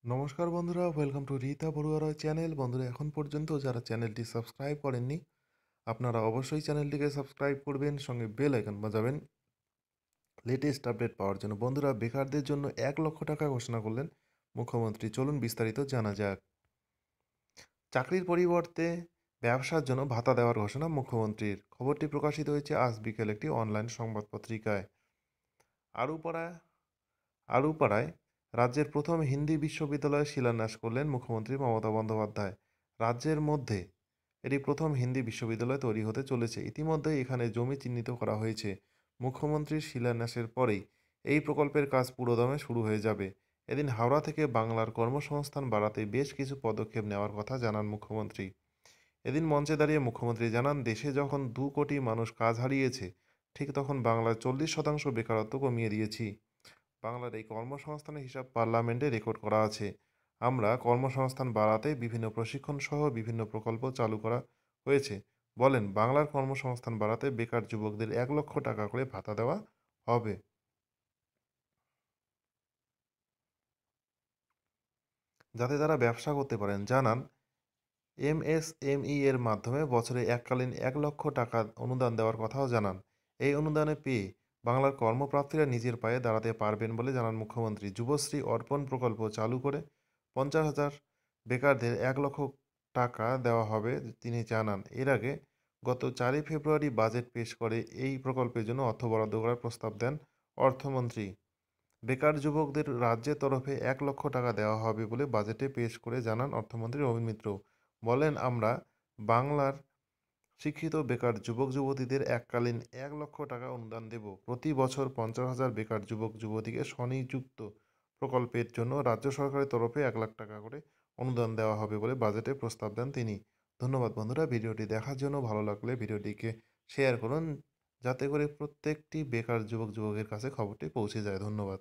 নমস্কার বন্ধুরা, welcome to Rita Barua Roy channel. বন্ধুরা, এখন পর্যন্ত যারা চ্যানেলটি সাবস্ক্রাইব করেননি, আপনারা অবশ্যই চ্যানেলটিকে সাবস্ক্রাইব করবেন, সঙ্গে বেল আইকন বাজাবেন লেটেস্ট আপডেট পাওয়ার জন্য। বন্ধুরা, বেকারদের জন্য 1 লক্ষ টাকা ঘোষণা করলেন মুখ্যমন্ত্রী। চলুন বিস্তারিত জানা যাক। চাকরির পরিবর্তে ব্যবসার জন্য ভাতা দেওয়ার ঘোষণা মুখ্যমন্ত্রীর। খবরটি প্রকাশিত হয়েছে আজ বিকেল একটি অনলাইন সংবাদ পত্রিকায়। আরুপাড়ায় আরুপাড়ায় রাজ্যের প্রথম হিন্দি বিশ্ববিদ্যালয়ের শিলান্যাস করলেন মুখ্যমন্ত্রী মমতা বন্দ্যোপাধ্যায়। রাজ্যের মধ্যে এটি প্রথম হিন্দি বিশ্ববিদ্যালয় তৈরি হতে চলেছে। ইতিমধ্যেই এখানে জমি চিহ্নিত করা হয়েছে। মুখ্যমন্ত্রীর শিলান্যাসের পরেই এই প্রকল্পের কাজ পুরোদমে শুরু হয়ে যাবে। এদিন হাওড়া থেকে বাংলার কর্মসংস্থান বাড়াতে বেশ কিছু পদক্ষেপ নেওয়ার কথা জানান মুখ্যমন্ত্রী। এদিন মঞ্চে দাঁড়িয়ে মুখ্যমন্ত্রী জানান, দেশে যখন 2 কোটি মানুষ কাজ হারিয়েছে, ঠিক তখন বাংলার 40% বেকারত্ব কমিয়ে দিয়েছি। বাংলার এই কর্মসংস্থানের হিসাব পার্লামেন্টে রেকর্ড করা আছে। আমরা কর্মসংস্থান বাড়াতে বিভিন্ন প্রশিক্ষণ সহ বিভিন্ন প্রকল্প চালু করা হয়েছে। বলেন, বাংলার কর্মসংস্থান বাড়াতে বেকার যুবকদের 1 লক্ষ টাকা করে ভাতা দেওয়া হবে, যাতে তারা ব্যবসা করতে পারেন। জানান, এমএসএমই এর মাধ্যমে বছরে এককালীন 1 লক্ষ টাকা অনুদান দেওয়ার কথাও জানান। এই অনুদানে পেয়ে বাংলার কর্মপ্রার্থীরা নিজের পায়ে দাঁড়াতে পারবেন বলে জানান মুখ্যমন্ত্রী। যুবশ্রী অর্পণ প্রকল্প চালু করে 50,000 বেকারদের 1 লক্ষ টাকা দেওয়া হবে, তিনি জানান। এর আগে গত 4ই ফেব্রুয়ারি বাজেট পেশ করে এই প্রকল্পের জন্য অর্থ বরাদ্দ করার প্রস্তাব দেন অর্থমন্ত্রী। বেকার যুবকদের রাজ্যের তরফে 1 লক্ষ টাকা দেওয়া হবে বলে বাজেটে পেশ করে জানান অর্থমন্ত্রী রবীন্দ্র মিত্র। বলেন, আমরা বাংলার শিক্ষিত বেকার যুবক যুবতীদের এককালীন 1 লক্ষ টাকা অনুদান দেব। প্রতি বছর 50,000 বেকার যুবক যুবতীকে স্বনিযুক্ত প্রকল্পের জন্য রাজ্য সরকারের তরফে 1 লাখ টাকা করে অনুদান দেওয়া হবে বলে বাজেটে প্রস্তাব দেন তিনি। ধন্যবাদ বন্ধুরা, ভিডিওটি দেখার জন্য। ভালো লাগলে ভিডিওটিকে শেয়ার করুন, যাতে করে প্রত্যেকটি বেকার যুবক যুবকের কাছে খবরটি পৌঁছে যায়। ধন্যবাদ।